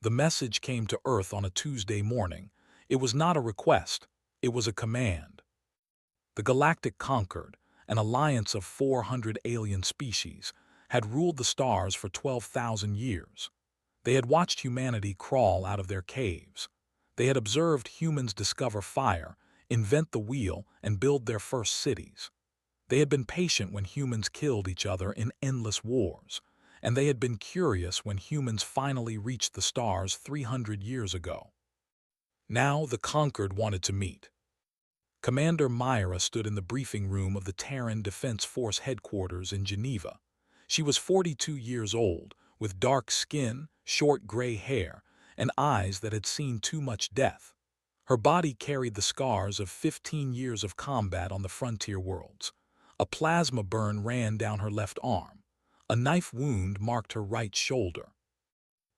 The message came to Earth on a Tuesday morning. It was not a request, it was a command. The Galactic Concord, an alliance of 400 alien species, had ruled the stars for 12,000 years. They had watched humanity crawl out of their caves. They had observed humans discover fire, invent the wheel, and build their first cities. They had been patient when humans killed each other in endless wars, and they had been curious when humans finally reached the stars 300 years ago. Now the Concord wanted to meet. Commander Myra stood in the briefing room of the Terran Defense Force headquarters in Geneva. She was 42 years old, with dark skin, short gray hair, and eyes that had seen too much death. Her body carried the scars of 15 years of combat on the frontier worlds. A plasma burn ran down her left arm. A knife wound marked her right shoulder.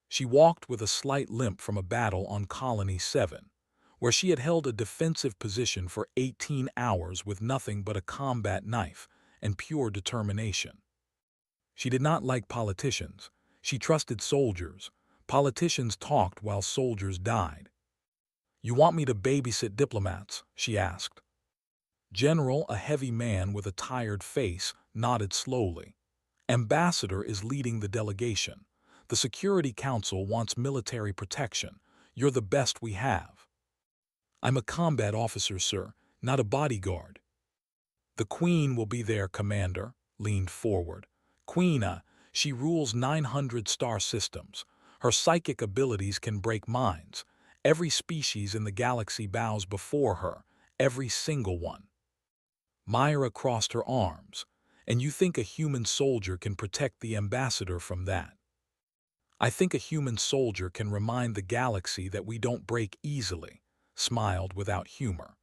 She walked with a slight limp from a battle on Colony 7, where she had held a defensive position for 18 hours with nothing but a combat knife and pure determination. She did not like politicians. She trusted soldiers. Politicians talked while soldiers died. "You want me to babysit diplomats?" she asked. General, a heavy man with a tired face, nodded slowly. "Ambassador is leading the delegation. The Security Council wants military protection. You're the best we have." "I'm a combat officer, sir, not a bodyguard." "The Queen will be there," Commander leaned forward. "Queen, she rules 900 star systems. Her psychic abilities can break minds. Every species in the galaxy bows before her, every single one." Myra crossed her arms. "And you think a human soldier can protect the ambassador from that?" "I think a human soldier can remind the galaxy that we don't break easily," smiled without humor.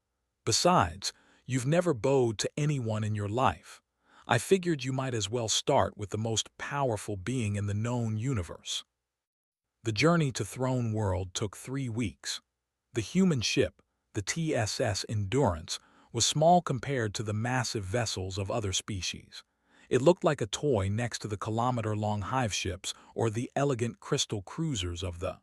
"Besides, you've never bowed to anyone in your life. I figured you might as well start with the most powerful being in the known universe." The journey to Throne World took 3 weeks. The human ship, the TSS Endurance, was small compared to the massive vessels of other species. It looked like a toy next to the kilometer-long hive ships or the elegant crystal cruisers of the.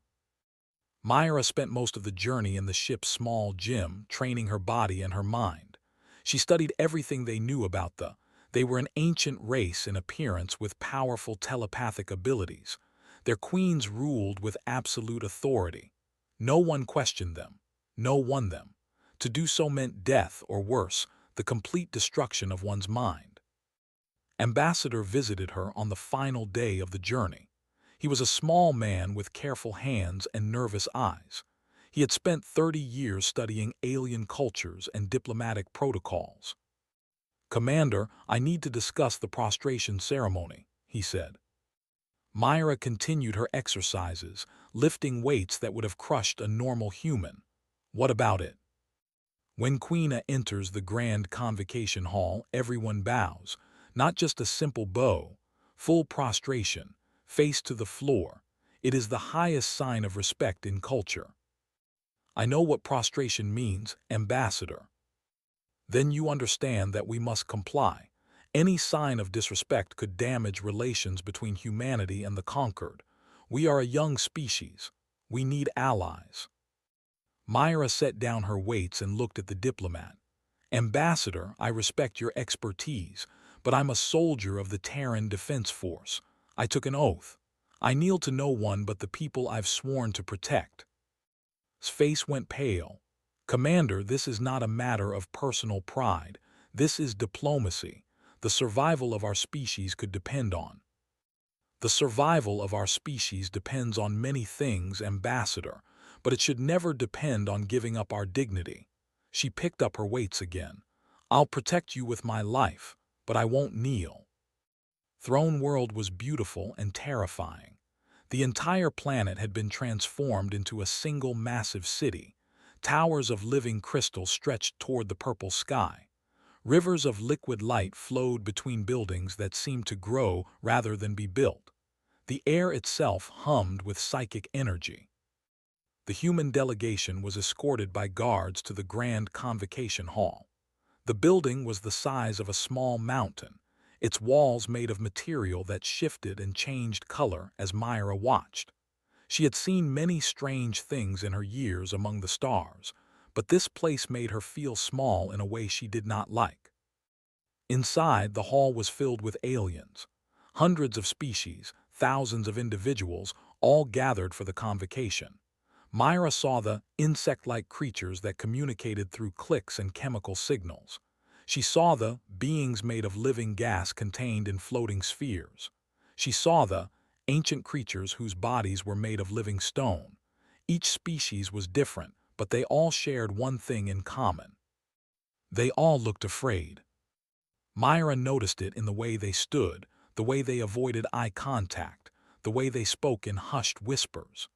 Myra spent most of the journey in the ship's small gym, training her body and her mind. She studied everything they knew about the. They were an ancient race in appearance with powerful telepathic abilities. Their queens ruled with absolute authority. No one questioned them. No one them. To do so meant death or worse, the complete destruction of one's mind. Ambassador visited her on the final day of the journey. He was a small man with careful hands and nervous eyes. He had spent 30 years studying alien cultures and diplomatic protocols. "Commander, I need to discuss the prostration ceremony," he said. Myra continued her exercises, lifting weights that would have crushed a normal human. "What about it?" "When Queen enters the Grand Convocation Hall, everyone bows, not just a simple bow, full prostration, face to the floor. It is the highest sign of respect in culture." "I know what prostration means, Ambassador." "Then you understand that we must comply. Any sign of disrespect could damage relations between humanity and the conquered. We are a young species. We need allies." Myra set down her weights and looked at the diplomat. "Ambassador, I respect your expertise, but I'm a soldier of the Terran Defense Force. I took an oath. I kneel to no one but the people I've sworn to protect." His face went pale. "Commander, this is not a matter of personal pride. This is diplomacy. The survival of our species could depend on." "The survival of our species depends on many things, Ambassador, but it should never depend on giving up our dignity." She picked up her weights again. "I'll protect you with my life, but I won't kneel." Throne World was beautiful and terrifying. The entire planet had been transformed into a single massive city. Towers of living crystal stretched toward the purple sky. Rivers of liquid light flowed between buildings that seemed to grow rather than be built. The air itself hummed with psychic energy. The human delegation was escorted by guards to the Grand Convocation Hall. The building was the size of a small mountain, its walls made of material that shifted and changed color as Myra watched. She had seen many strange things in her years among the stars, but this place made her feel small in a way she did not like. Inside, the hall was filled with aliens. Hundreds of species, thousands of individuals, all gathered for the convocation. Myra saw the insect-like creatures that communicated through clicks and chemical signals. She saw the beings made of living gas contained in floating spheres. She saw the ancient creatures whose bodies were made of living stone. Each species was different, but they all shared one thing in common. They all looked afraid. Myra noticed it in the way they stood, the way they avoided eye contact, the way they spoke in hushed whispers.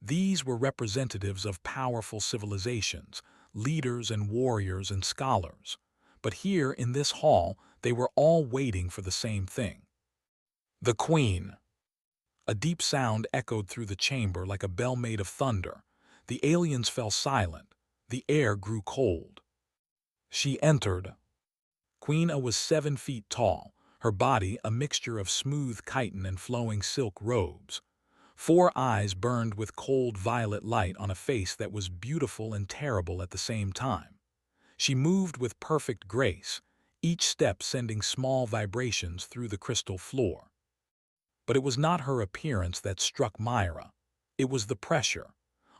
These were representatives of powerful civilizations, leaders and warriors and scholars. But here in this hall, they were all waiting for the same thing. The Queen. A deep sound echoed through the chamber like a bell made of thunder. The aliens fell silent. The air grew cold. She entered. Queen A was 7 feet tall, her body a mixture of smooth chitin and flowing silk robes. 4 eyes burned with cold violet light on a face that was beautiful and terrible at the same time. She moved with perfect grace, each step sending small vibrations through the crystal floor. But it was not her appearance that struck Myra. It was the pressure.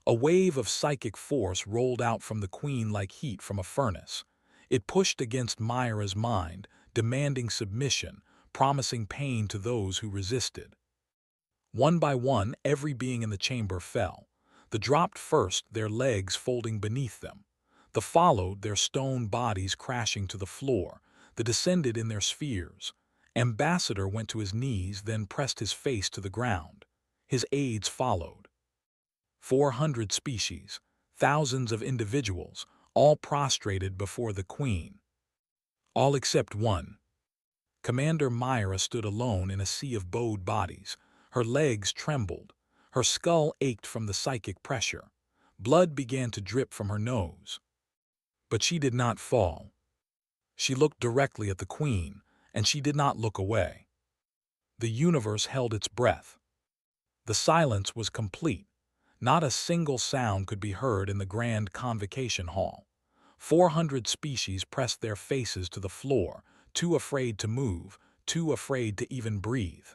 A wave of psychic force rolled out from the Queen like heat from a furnace. It pushed against Myra's mind, demanding submission, promising pain to those who resisted. One by one, every being in the chamber fell. The dropped first, their legs folding beneath them. The followed, their stone bodies crashing to the floor. The descended in their spheres. Ambassador went to his knees, then pressed his face to the ground. His aides followed. 400 species, thousands of individuals, all prostrated before the Queen. All except one. Commander Myra stood alone in a sea of bowed bodies. Her legs trembled. Her skull ached from the psychic pressure. Blood began to drip from her nose. But she did not fall. She looked directly at the Queen, and she did not look away. The universe held its breath. The silence was complete. Not a single sound could be heard in the grand convocation hall. 400 species pressed their faces to the floor, too afraid to move, too afraid to even breathe.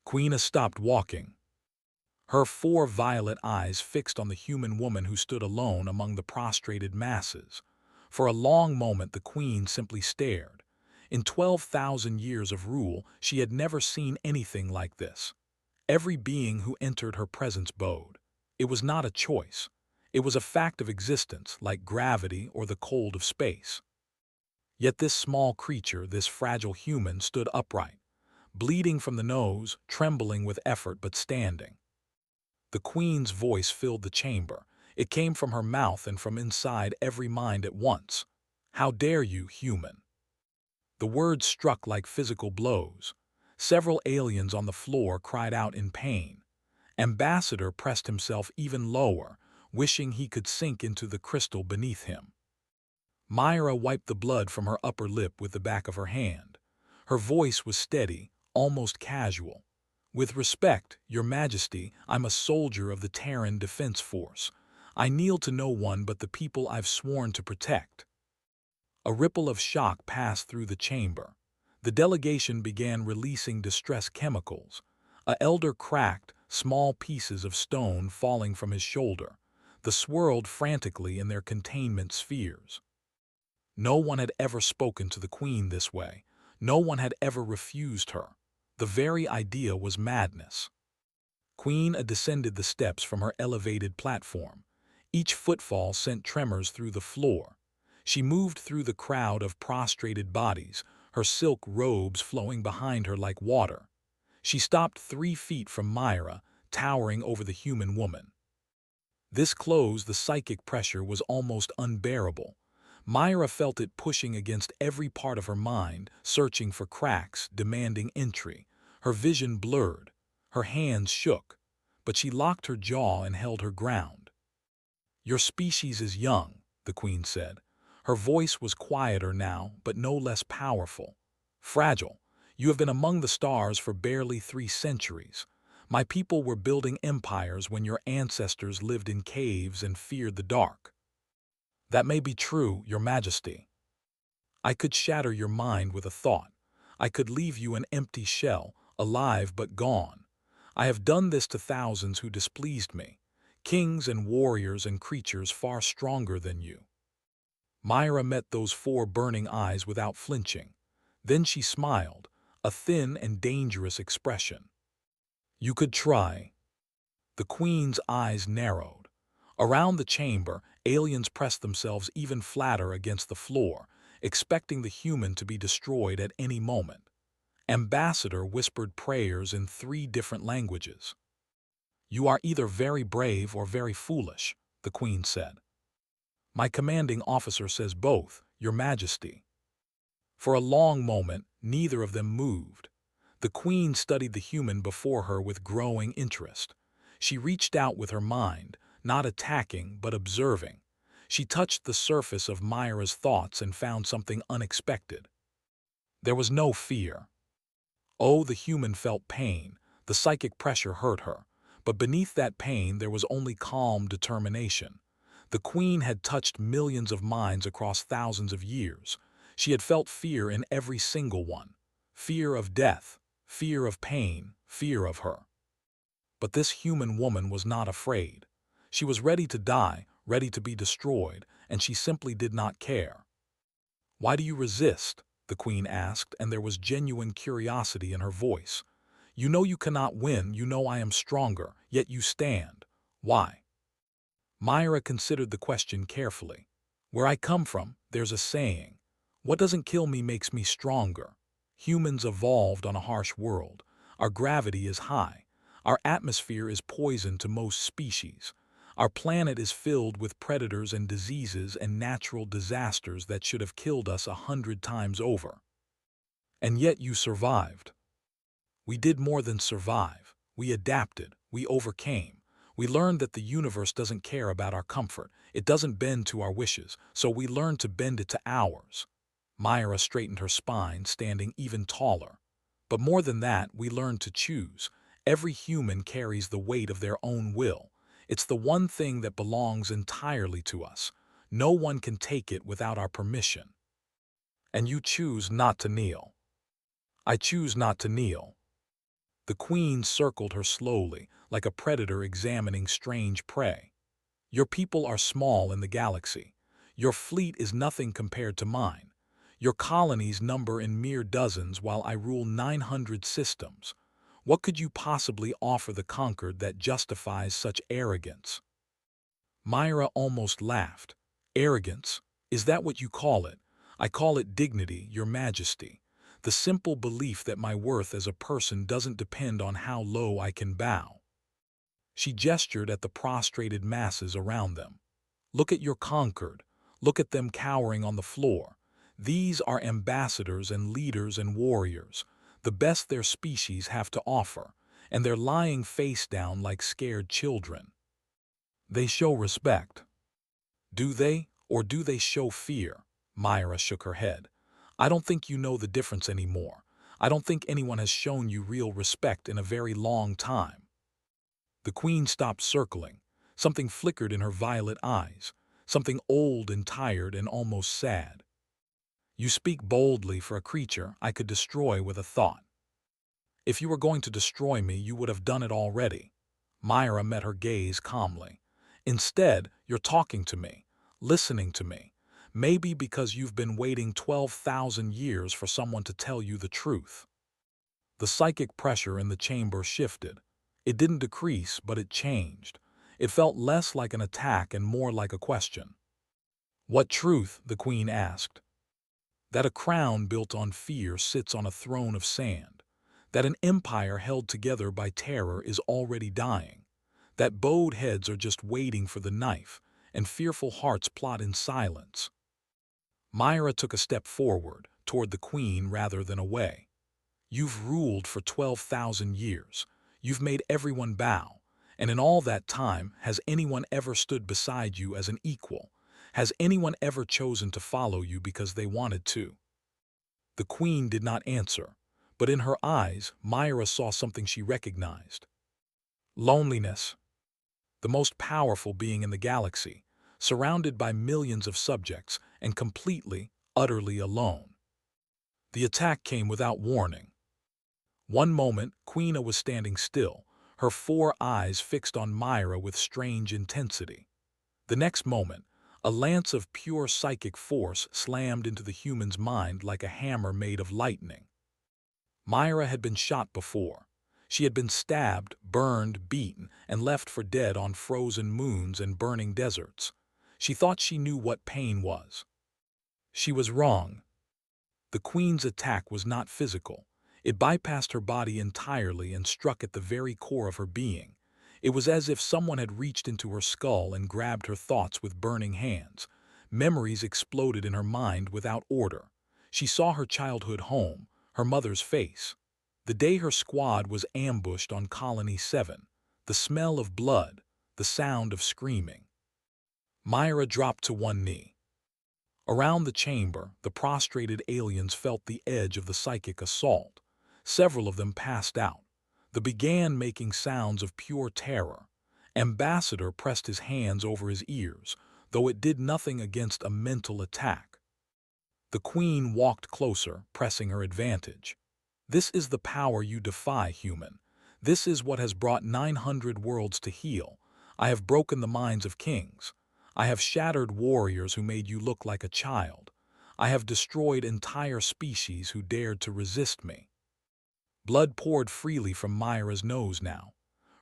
Queen A stopped walking. Her 4 violet eyes fixed on the human woman who stood alone among the prostrated masses. For a long moment the Queen simply stared. In 12,000 years of rule, she had never seen anything like this. Every being who entered her presence bowed. It was not a choice. It was a fact of existence, like gravity or the cold of space. Yet this small creature, this fragile human, stood upright, bleeding from the nose, trembling with effort but standing. The Queen's voice filled the chamber. It came from her mouth and from inside every mind at once. "How dare you, human?" The words struck like physical blows. Several aliens on the floor cried out in pain. Ambassador pressed himself even lower, wishing he could sink into the crystal beneath him. Myra wiped the blood from her upper lip with the back of her hand. Her voice was steady, almost casual. "With respect, Your Majesty, I'm a soldier of the Terran Defense Force. I kneel to no one but the people I've sworn to protect." A ripple of shock passed through the chamber. The delegation began releasing distress chemicals. A elder cracked, small pieces of stone falling from his shoulder. They swirled frantically in their containment spheres. No one had ever spoken to the Queen this way. No one had ever refused her. The very idea was madness. Queen A descended the steps from her elevated platform. Each footfall sent tremors through the floor. She moved through the crowd of prostrated bodies, her silk robes flowing behind her like water. She stopped 3 feet from Myra, towering over the human woman. This close, the psychic pressure was almost unbearable. Myra felt it pushing against every part of her mind, searching for cracks, demanding entry. Her vision blurred. Her hands shook. But she locked her jaw and held her ground. "Your species is young," the Queen said. Her voice was quieter now, but no less powerful. "Fragile. You have been among the stars for barely 3 centuries. My people were building empires when your ancestors lived in caves and feared the dark. That may be true, Your Majesty. I could shatter your mind with a thought. I could leave you an empty shell, alive but gone. I have done this to thousands who displeased me, kings and warriors and creatures far stronger than you. Myra met those four burning eyes without flinching. Then she smiled, a thin and dangerous expression. You could try. The queen's eyes narrowed. Around the chamber, aliens pressed themselves even flatter against the floor, expecting the human to be destroyed at any moment. Ambassador whispered prayers in 3 different languages. You are either very brave or very foolish, the queen said. My commanding officer says both, Your Majesty. For a long moment, neither of them moved. The queen studied the human before her with growing interest. She reached out with her mind, not attacking but observing. She touched the surface of Myra's thoughts and found something unexpected. There was no fear. Oh, the human felt pain. The psychic pressure hurt her. But beneath that pain there was only calm determination. The queen had touched millions of minds across thousands of years. She had felt fear in every single one. Fear of death, fear of pain, fear of her. But this human woman was not afraid. She was ready to die, ready to be destroyed, and she simply did not care. Why do you resist? The queen asked, and there was genuine curiosity in her voice. You know you cannot win, you know I am stronger, yet you stand. Why? Myra considered the question carefully. Where I come from, there's a saying. What doesn't kill me makes me stronger. Humans evolved on a harsh world. Our gravity is high. Our atmosphere is poison to most species. Our planet is filled with predators and diseases and natural disasters that should have killed us 100 times over. And yet you survived. We did more than survive. We adapted. We overcame. We learned that the universe doesn't care about our comfort. It doesn't bend to our wishes, so we learned to bend it to ours. Myra straightened her spine, standing even taller. But more than that, we learned to choose. Every human carries the weight of their own will. It's the one thing that belongs entirely to us. No one can take it without our permission. And you choose not to kneel. I choose not to kneel. The queen circled her slowly, like a predator examining strange prey. Your people are small in the galaxy. Your fleet is nothing compared to mine. Your colonies number in mere dozens while I rule 900 systems. What could you possibly offer the conquered that justifies such arrogance? Myra almost laughed. Arrogance? Is that what you call it? I call it dignity, Your Majesty. The simple belief that my worth as a person doesn't depend on how low I can bow. She gestured at the prostrated masses around them. Look at your conquered. Look at them cowering on the floor. These are ambassadors and leaders and warriors, the best their species have to offer, and they're lying face down like scared children. They show respect. Do they, or do they show fear? Myra shook her head. I don't think you know the difference anymore. I don't think anyone has shown you real respect in a very long time. The queen stopped circling. Something flickered in her violet eyes, something old and tired and almost sad. You speak boldly for a creature I could destroy with a thought. If you were going to destroy me, you would have done it already. Myra met her gaze calmly. Instead, you're talking to me, listening to me. Maybe because you've been waiting 12,000 years for someone to tell you the truth. The psychic pressure in the chamber shifted. It didn't decrease, but it changed. It felt less like an attack and more like a question. What truth? The queen asked. That a crown built on fear sits on a throne of sand. That an empire held together by terror is already dying. That bowed heads are just waiting for the knife, and fearful hearts plot in silence. Myra took a step forward, toward the queen rather than away. You've ruled for 12,000 years. You've made everyone bow. And in all that time, has anyone ever stood beside you as an equal? Has anyone ever chosen to follow you because they wanted to? The queen did not answer, but in her eyes, Myra saw something she recognized. Loneliness. The most powerful being in the galaxy, surrounded by millions of subjects and completely, utterly alone. The attack came without warning. One moment, Queena was standing still, her four eyes fixed on Myra with strange intensity. The next moment, a lance of pure psychic force slammed into the human's mind like a hammer made of lightning. Myra had been shot before. She had been stabbed, burned, beaten, and left for dead on frozen moons and burning deserts. She thought she knew what pain was. She was wrong. The Queen's attack was not physical. It bypassed her body entirely and struck at the very core of her being. It was as if someone had reached into her skull and grabbed her thoughts with burning hands. Memories exploded in her mind without order. She saw her childhood home, her mother's face. The day her squad was ambushed on Colony 7. The smell of blood, the sound of screaming. Myra dropped to one knee. Around the chamber, the prostrated aliens felt the edge of the psychic assault. Several of them passed out. They began making sounds of pure terror. Ambassador pressed his hands over his ears, though it did nothing against a mental attack. The Queen walked closer, pressing her advantage. This is the power you defy, human. This is what has brought 900 worlds to heal. I have broken the minds of kings. I have shattered warriors who made you look like a child. I have destroyed entire species who dared to resist me. Blood poured freely from Myra's nose now.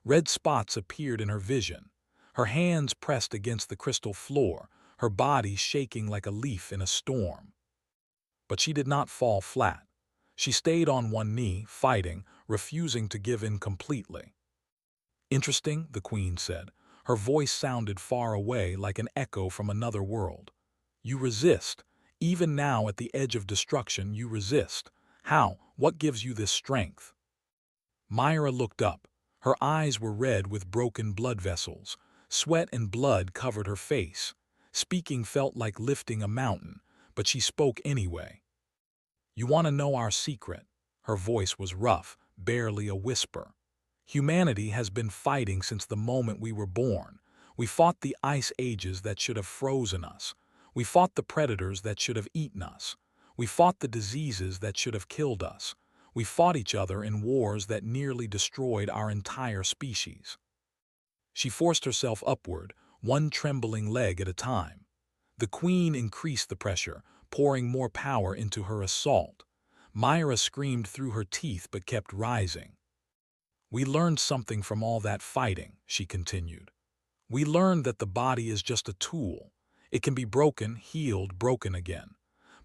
Red spots appeared in her vision. Her hands pressed against the crystal floor, her body shaking like a leaf in a storm. But she did not fall flat. She stayed on one knee, fighting, refusing to give in completely. Interesting, the Queen said. Her voice sounded far away like an echo from another world. You resist. Even now at the edge of destruction, you resist. How? What gives you this strength? Myra looked up. Her eyes were red with broken blood vessels. Sweat and blood covered her face. Speaking felt like lifting a mountain, but she spoke anyway. You want to know our secret? Her voice was rough, barely a whisper. Humanity has been fighting since the moment we were born. We fought the ice ages that should have frozen us. We fought the predators that should have eaten us. We fought the diseases that should have killed us. We fought each other in wars that nearly destroyed our entire species. She forced herself upward, one trembling leg at a time. The Queen increased the pressure, pouring more power into her assault. Myra screamed through her teeth but kept rising. We learned something from all that fighting, she continued. We learned that the body is just a tool. It can be broken, healed, broken again.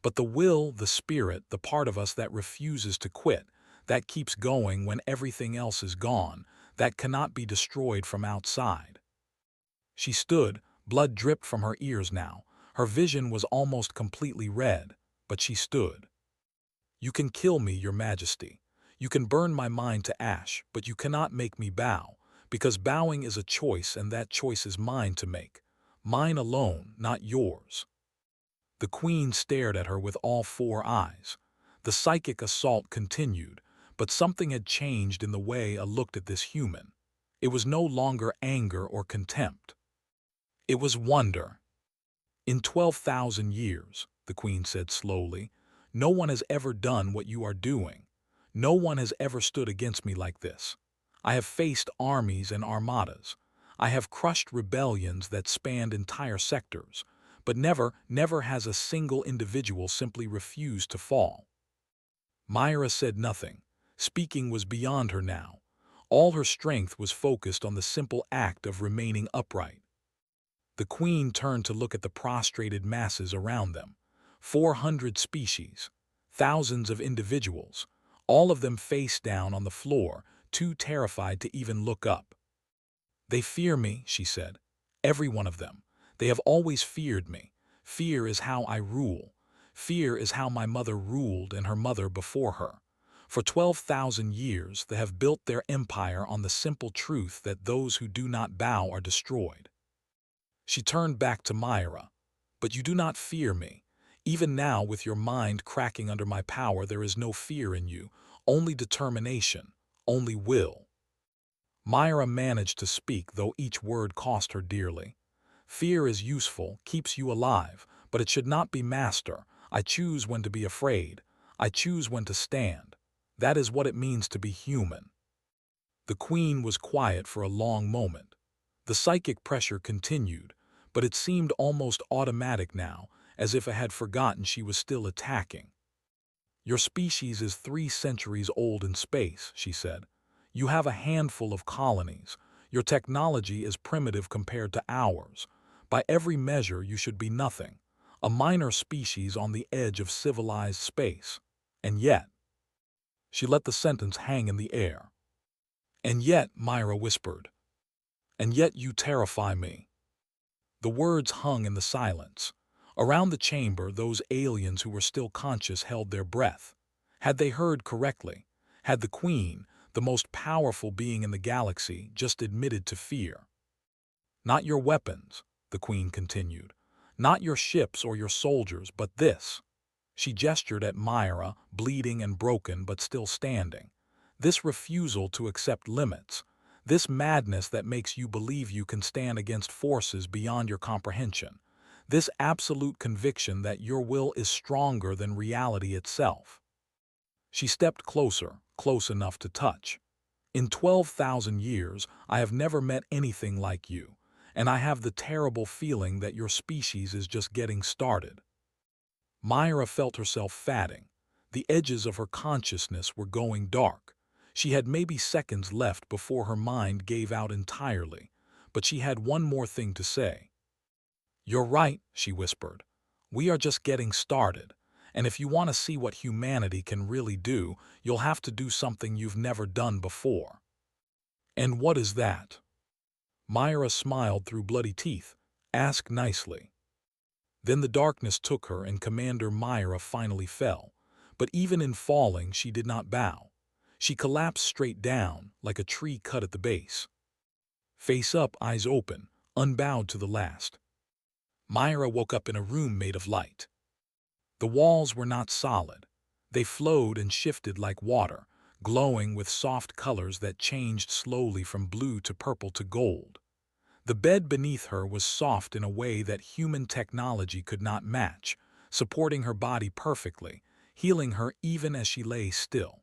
But the will, the spirit, the part of us that refuses to quit, that keeps going when everything else is gone, that cannot be destroyed from outside. She stood, blood dripped from her ears now. Her vision was almost completely red, but she stood. You can kill me, Your Majesty. You can burn my mind to ash, but you cannot make me bow, because bowing is a choice and that choice is mine to make. Mine alone, not yours. The Queen stared at her with all four eyes. The psychic assault continued, but something had changed in the way I looked at this human. It was no longer anger or contempt. It was wonder. In 12,000 years, the Queen said slowly, no one has ever done what you are doing. No one has ever stood against me like this. I have faced armies and armadas. I have crushed rebellions that spanned entire sectors, but never has a single individual simply refused to fall. Myra said nothing. Speaking was beyond her now. All her strength was focused on the simple act of remaining upright. The Queen turned to look at the prostrated masses around them. 400 species, thousands of individuals, all of them face down on the floor, too terrified to even look up. They fear me, she said. Every one of them. They have always feared me. Fear is how I rule. Fear is how my mother ruled and her mother before her. For 12,000 years they have built their empire on the simple truth that those who do not bow are destroyed. She turned back to Myra. But you do not fear me. Even now, with your mind cracking under my power, there is no fear in you, only determination, only will. Myra managed to speak, though each word cost her dearly. Fear is useful, keeps you alive, but it should not be master. I choose when to be afraid. I choose when to stand. That is what it means to be human. The queen was quiet for a long moment. The psychic pressure continued, but it seemed almost automatic now, as if it had forgotten she was still attacking. Your species is 3 centuries old in space, she said. You have a handful of colonies. Your technology is primitive compared to ours. By every measure, you should be nothing. A minor species on the edge of civilized space. And yet, she let the sentence hang in the air. And yet, Myra whispered, and yet you terrify me. The words hung in the silence. Around the chamber, those aliens who were still conscious held their breath. Had they heard correctly? Had the Queen, the most powerful being in the galaxy, just admitted to fear? Not your weapons, the Queen continued. Not your ships or your soldiers, but this. She gestured at Myra, bleeding and broken but still standing. This refusal to accept limits. This madness that makes you believe you can stand against forces beyond your comprehension. This absolute conviction that your will is stronger than reality itself. She stepped closer, close enough to touch. In 12,000 years, I have never met anything like you, and I have the terrible feeling that your species is just getting started. Myra felt herself fatting. The edges of her consciousness were going dark. She had maybe seconds left before her mind gave out entirely, but she had one more thing to say. You're right, she whispered. We are just getting started, and if you want to see what humanity can really do, you'll have to do something you've never done before. And what is that? Myra smiled through bloody teeth. Ask nicely. Then the darkness took her and Commander Myra finally fell. But even in falling, she did not bow. She collapsed straight down, like a tree cut at the base. Face up, eyes open, unbowed to the last. Myra woke up in a room made of light. The walls were not solid. They flowed and shifted like water, glowing with soft colors that changed slowly from blue to purple to gold. The bed beneath her was soft in a way that human technology could not match, supporting her body perfectly, healing her even as she lay still.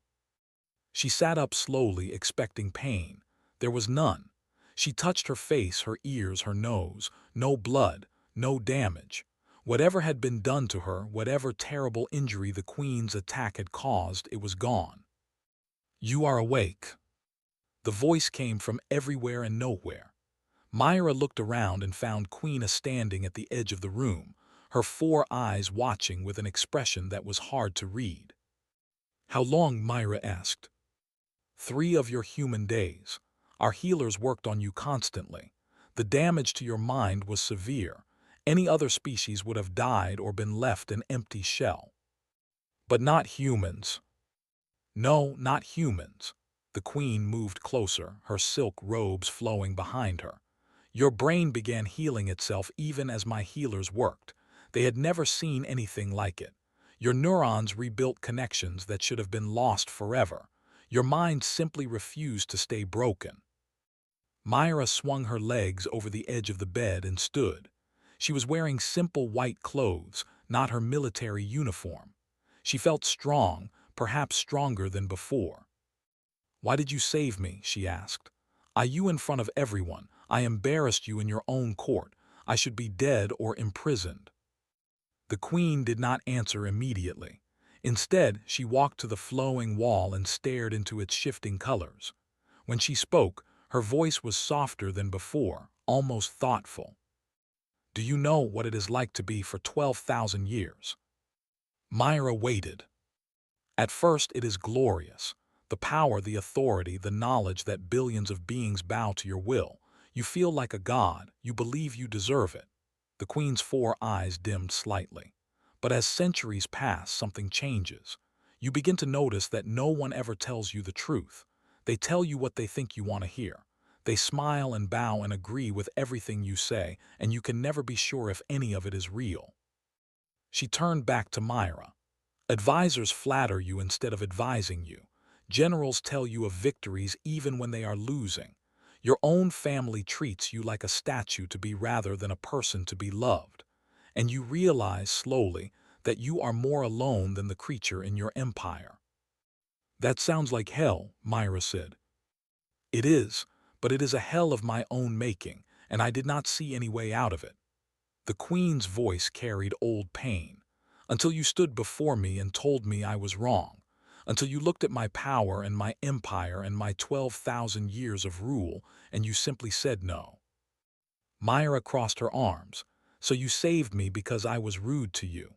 She sat up slowly, expecting pain. There was none. She touched her face, her ears, her nose. No blood, no damage. Whatever had been done to her, whatever terrible injury the Queen's attack had caused, it was gone. You are awake. The voice came from everywhere and nowhere. Myra looked around and found Queen standing at the edge of the room, her 4 eyes watching with an expression that was hard to read. How long? Myra asked. 3 of your human days. Our healers worked on you constantly. The damage to your mind was severe. Any other species would have died or been left an empty shell. But not humans. No, not humans. The Queen moved closer, her silk robes flowing behind her. Your brain began healing itself even as my healers worked. They had never seen anything like it. Your neurons rebuilt connections that should have been lost forever. Your mind simply refused to stay broken. Myra swung her legs over the edge of the bed and stood. She was wearing simple white clothes, not her military uniform. She felt strong, perhaps stronger than before. Why did you save me? She asked. You in front of everyone. I embarrassed you in your own court. I should be dead or imprisoned. The Queen did not answer immediately. Instead, she walked to the flowing wall and stared into its shifting colors. When she spoke, her voice was softer than before, almost thoughtful. Do you know what it is like to be for 12,000 years? Myra waited. At first, it is glorious. The power, the authority, the knowledge that billions of beings bow to your will. You feel like a god. You believe you deserve it. The Queen's 4 eyes dimmed slightly. But as centuries pass, something changes. You begin to notice that no one ever tells you the truth. They tell you what they think you want to hear. They smile and bow and agree with everything you say, and you can never be sure if any of it is real. She turned back to Myra. Advisors flatter you instead of advising you. Generals tell you of victories even when they are losing. Your own family treats you like a statue to be rather than a person to be loved. And you realize slowly that you are more alone than the creature in your empire. That sounds like hell, Myra said. It is, but it is a hell of my own making, and I did not see any way out of it. The Queen's voice carried old pain. Until you stood before me and told me I was wrong. Until you looked at my power and my empire and my 12,000 years of rule, and you simply said no. Myra crossed her arms. So you saved me because I was rude to you.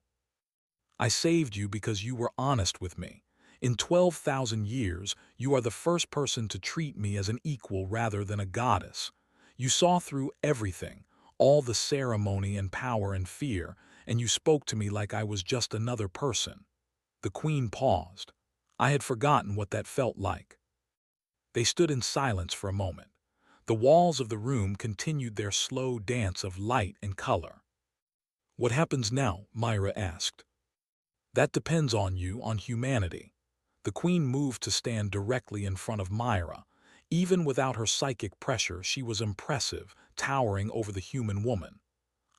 I saved you because you were honest with me. In 12,000 years, you are the first person to treat me as an equal rather than a goddess. You saw through everything, all the ceremony and power and fear, and you spoke to me like I was just another person. The Queen paused. I had forgotten what that felt like. They stood in silence for a moment. The walls of the room continued their slow dance of light and color. What happens now? Myra asked. That depends on you, on humanity. The Queen moved to stand directly in front of Myra. Even without her psychic pressure, she was impressive, towering over the human woman.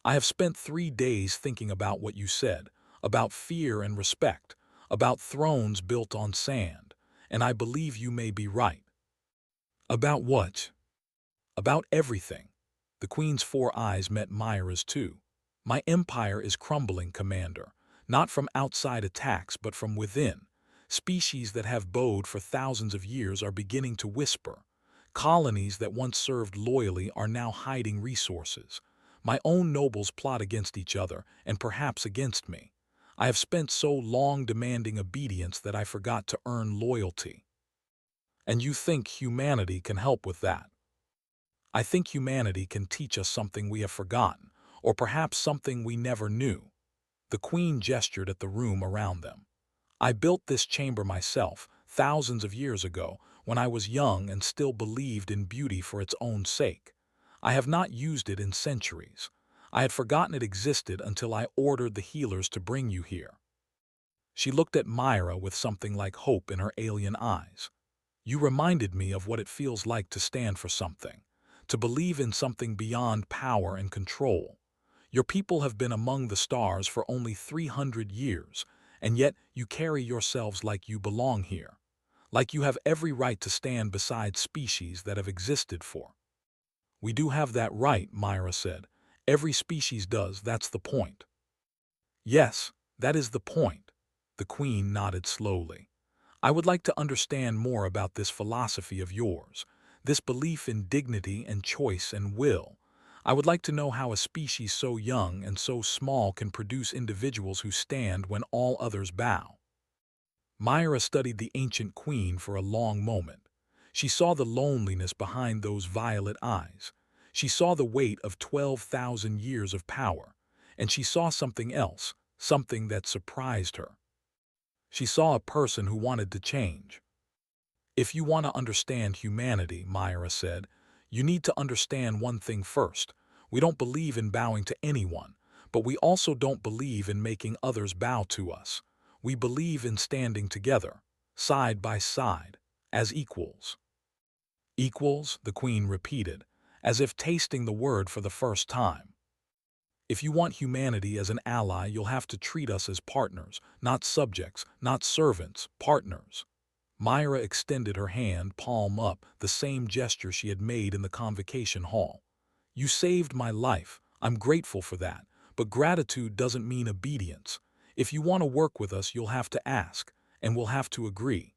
I have spent 3 days thinking about what you said, about fear and respect, about thrones built on sand, and I believe you may be right. About what? About everything. The Queen's 4 eyes met Myra's too. My empire is crumbling, Commander, not from outside attacks but from within. Species that have bowed for thousands of years are beginning to whisper. Colonies that once served loyally are now hiding resources. My own nobles plot against each other, and perhaps against me. I have spent so long demanding obedience that I forgot to earn loyalty. And you think humanity can help with that? I think humanity can teach us something we have forgotten, or perhaps something we never knew. The Queen gestured at the room around them. I built this chamber myself, thousands of years ago, when I was young and still believed in beauty for its own sake. I have not used it in centuries. I had forgotten it existed until I ordered the healers to bring you here. She looked at Myra with something like hope in her alien eyes. You reminded me of what it feels like to stand for something, to believe in something beyond power and control. Your people have been among the stars for only 300 years, and yet you carry yourselves like you belong here, like you have every right to stand beside species that have existed for. We do have that right, Myra said. Every species does, that's the point. Yes, that is the point. The Queen nodded slowly. I would like to understand more about this philosophy of yours, this belief in dignity and choice and will. I would like to know how a species so young and so small can produce individuals who stand when all others bow. Myra studied the ancient queen for a long moment. She saw the loneliness behind those violet eyes. She saw the weight of 12,000 years of power. And she saw something else, something that surprised her. She saw a person who wanted to change. If you want to understand humanity, Myra said, you need to understand one thing first. We don't believe in bowing to anyone, but we also don't believe in making others bow to us. We believe in standing together, side by side, as equals. Equals, the Queen repeated, as if tasting the word for the first time. If you want humanity as an ally, you'll have to treat us as partners, not subjects, not servants, partners. Myra extended her hand, palm up, the same gesture she had made in the convocation hall. You saved my life. I'm grateful for that. But gratitude doesn't mean obedience. If you want to work with us, you'll have to ask, and we'll have to agree.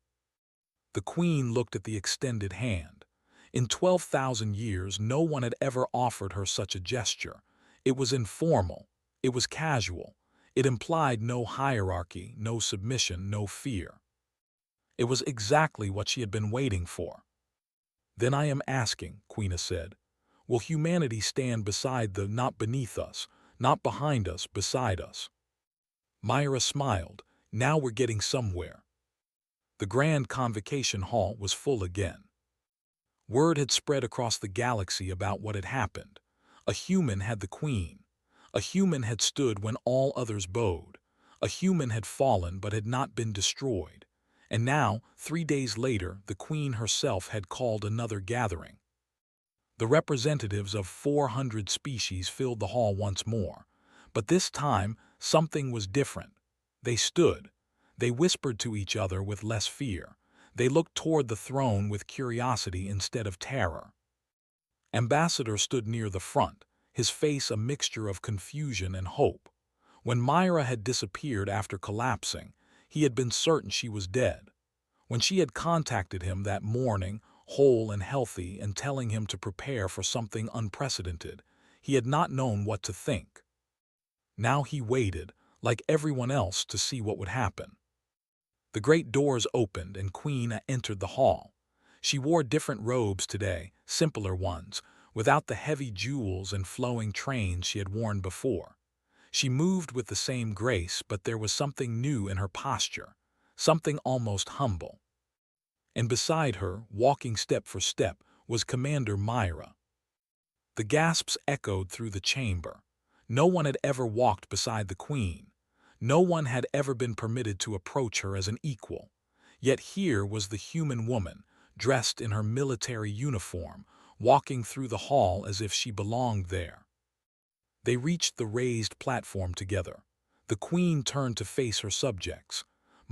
The Queen looked at the extended hand. In 12,000 years, no one had ever offered her such a gesture. It was informal. It was casual. It implied no hierarchy, no submission, no fear. It was exactly what she had been waiting for. Then I am asking, Queen said, will humanity stand beside the, not beneath us, not behind us, beside us? Myra smiled. Now we're getting somewhere. The grand convocation hall was full again. Word had spread across the galaxy about what had happened. A human had the Queen. A human had stood when all others bowed. A human had fallen but had not been destroyed. And now, 3 days later, the Queen herself had called another gathering. The representatives of 400 species filled the hall once more. But this time, something was different. They stood. They whispered to each other with less fear. They looked toward the throne with curiosity instead of terror. Ambassador stood near the front, his face a mixture of confusion and hope. When Myra had disappeared after collapsing, he had been certain she was dead. When she had contacted him that morning, whole and healthy, and telling him to prepare for something unprecedented, he had not known what to think. Now he waited, like everyone else, to see what would happen. The great doors opened and Queen entered the hall. She wore different robes today, simpler ones, without the heavy jewels and flowing trains she had worn before. She moved with the same grace, but there was something new in her posture, something almost humble. And beside her, walking step for step, was Commander Myra. The gasps echoed through the chamber. No one had ever walked beside the Queen. No one had ever been permitted to approach her as an equal. Yet here was the human woman, dressed in her military uniform, walking through the hall as if she belonged there. They reached the raised platform together. The Queen turned to face her subjects.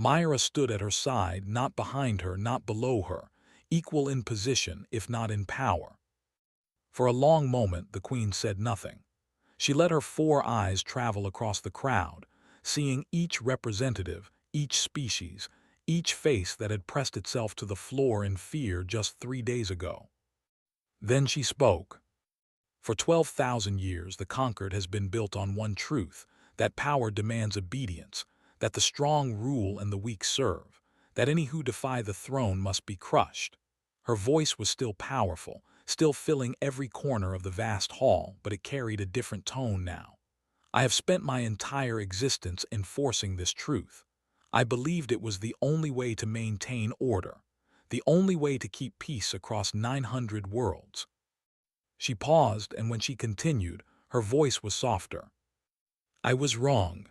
Myra stood at her side, not behind her, not below her, equal in position, if not in power. For a long moment, the Queen said nothing. She let her 4 eyes travel across the crowd, seeing each representative, each species, each face that had pressed itself to the floor in fear just 3 days ago. Then she spoke. For 12,000 years, the conquered has been built on one truth, that power demands obedience, that the strong rule and the weak serve, that any who defy the throne must be crushed. Her voice was still powerful, still filling every corner of the vast hall, but it carried a different tone now. I have spent my entire existence enforcing this truth. I believed it was the only way to maintain order, the only way to keep peace across 900 worlds. She paused, and when she continued, her voice was softer. I was wrong.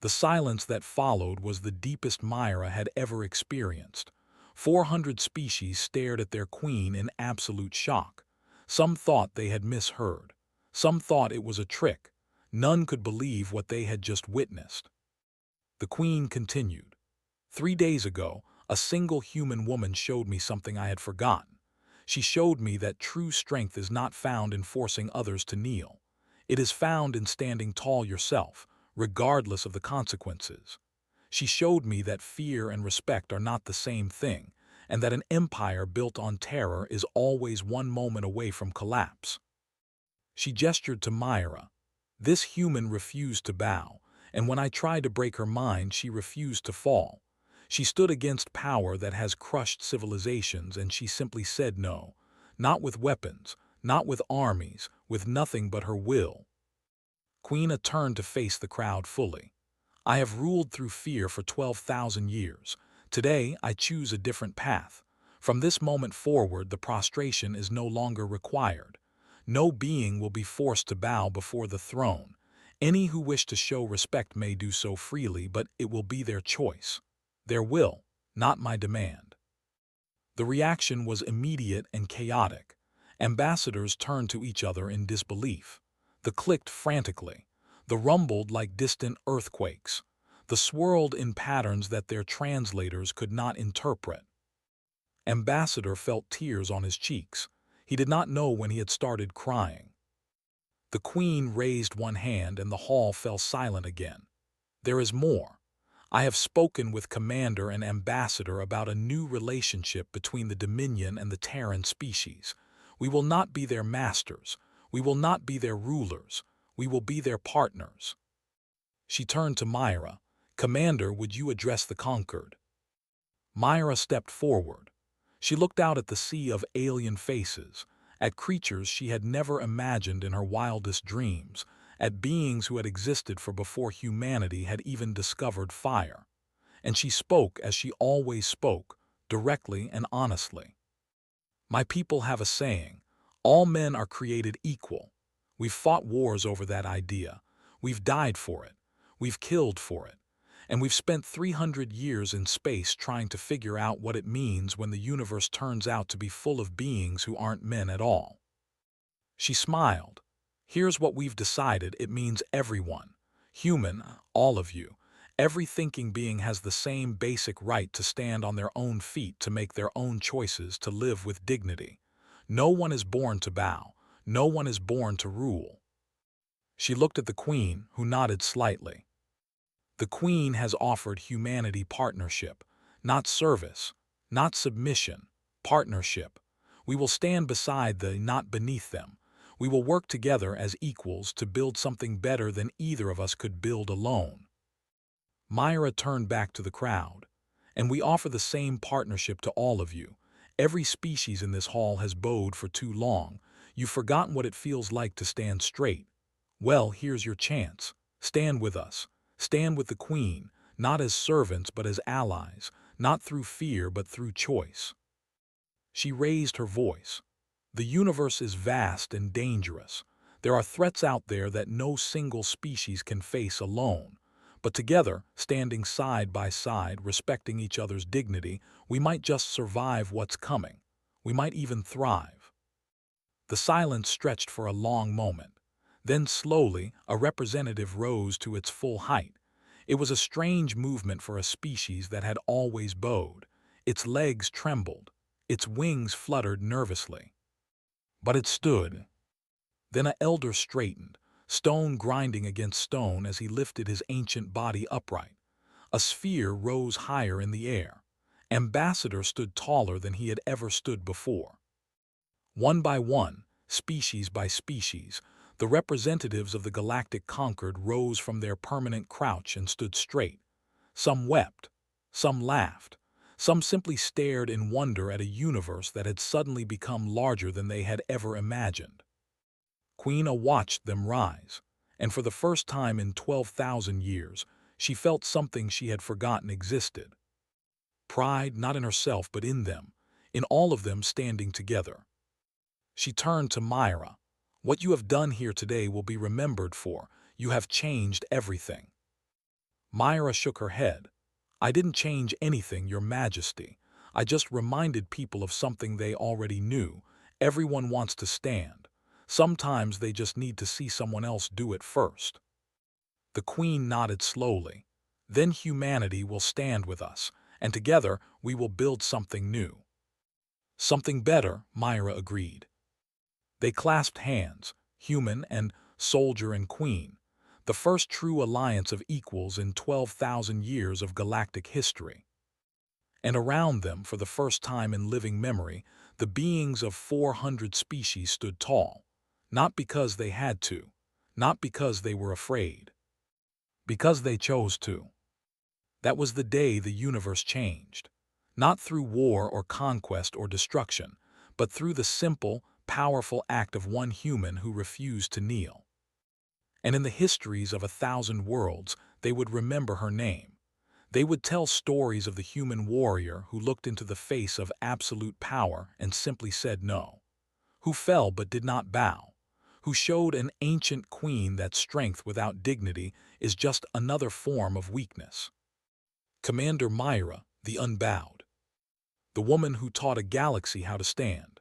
The silence that followed was the deepest Myra had ever experienced. 400 species stared at their queen in absolute shock. Some thought they had misheard. Some thought it was a trick. None could believe what they had just witnessed. The Queen continued. 3 days ago, a single human woman showed me something I had forgotten. She showed me that true strength is not found in forcing others to kneel. It is found in standing tall yourself, regardless of the consequences. She showed me that fear and respect are not the same thing, and that an empire built on terror is always one moment away from collapse. She gestured to Myra. This human refused to bow, and when I tried to break her mind, she refused to fall. She stood against power that has crushed civilizations, and she simply said no, not with weapons, not with armies, with nothing but her will. Queen turned to face the crowd fully. I have ruled through fear for 12,000 years. Today, I choose a different path. From this moment forward, the prostration is no longer required. No being will be forced to bow before the throne. Any who wish to show respect may do so freely, but it will be their choice. Their will, not my demand. The reaction was immediate and chaotic. Ambassadors turned to each other in disbelief. The clicked frantically. The rumbled like distant earthquakes. The swirled in patterns that their translators could not interpret. Ambassador felt tears on his cheeks. He did not know when he had started crying. The Queen raised one hand and the hall fell silent again. There is more. I have spoken with Commander and Ambassador about a new relationship between the Dominion and the Terran species. We will not be their masters. We will not be their rulers. We will be their partners. She turned to Myra. Commander, would you address the conquered? Myra stepped forward. She looked out at the sea of alien faces, at creatures she had never imagined in her wildest dreams, at beings who had existed for before humanity had even discovered fire. And she spoke as she always spoke, directly and honestly. My people have a saying, all men are created equal. We've fought wars over that idea. We've died for it. We've killed for it. And we've spent 300 years in space trying to figure out what it means when the universe turns out to be full of beings who aren't men at all. She smiled. Here's what we've decided. It means everyone. Human, all of you. Every thinking being has the same basic right to stand on their own feet, to make their own choices, to live with dignity. No one is born to bow. No one is born to rule. She looked at the Queen, who nodded slightly. The Queen has offered humanity partnership, not service, not submission, partnership. We will stand beside them, not beneath them. We will work together as equals to build something better than either of us could build alone. Myra turned back to the crowd. And we offer the same partnership to all of you. Every species in this hall has bowed for too long. You've forgotten what it feels like to stand straight. Well, here's your chance. Stand with us. Stand with the Queen, not as servants but as allies, not through fear but through choice. She raised her voice. The universe is vast and dangerous. There are threats out there that no single species can face alone. But together, standing side by side, respecting each other's dignity, we might just survive what's coming. We might even thrive. The silence stretched for a long moment. Then slowly, a representative rose to its full height. It was a strange movement for a species that had always bowed. Its legs trembled. Its wings fluttered nervously. But it stood. Then an elder straightened, stone grinding against stone as he lifted his ancient body upright. A sphere rose higher in the air. Ambassador stood taller than he had ever stood before. One by one, species by species, the representatives of the Galactic Conquered rose from their permanent crouch and stood straight. Some wept, some laughed, some simply stared in wonder at a universe that had suddenly become larger than they had ever imagined. Queen watched them rise, and for the first time in 12,000 years, she felt something she had forgotten existed. Pride not in herself but in them, in all of them standing together. She turned to Myra. What you have done here today will be remembered for. You have changed everything. Myra shook her head. I didn't change anything, Your Majesty. I just reminded people of something they already knew. Everyone wants to stand. Sometimes they just need to see someone else do it first. The Queen nodded slowly. Then humanity will stand with us, and together we will build something new. Something better, Myra agreed. They clasped hands, human and soldier and queen, the first true alliance of equals in 12,000 years of galactic history. And around them, for the first time in living memory, the beings of 400 species stood tall, not because they had to, not because they were afraid, because they chose to. That was the day the universe changed, not through war or conquest or destruction, but through the simple, powerful act of one human who refused to kneel. And in the histories of 1,000 worlds, they would remember her name. They would tell stories of the human warrior who looked into the face of absolute power and simply said no, who fell but did not bow, who showed an ancient queen that strength without dignity is just another form of weakness. Commander Myra, the unbowed. The woman who taught a galaxy how to stand.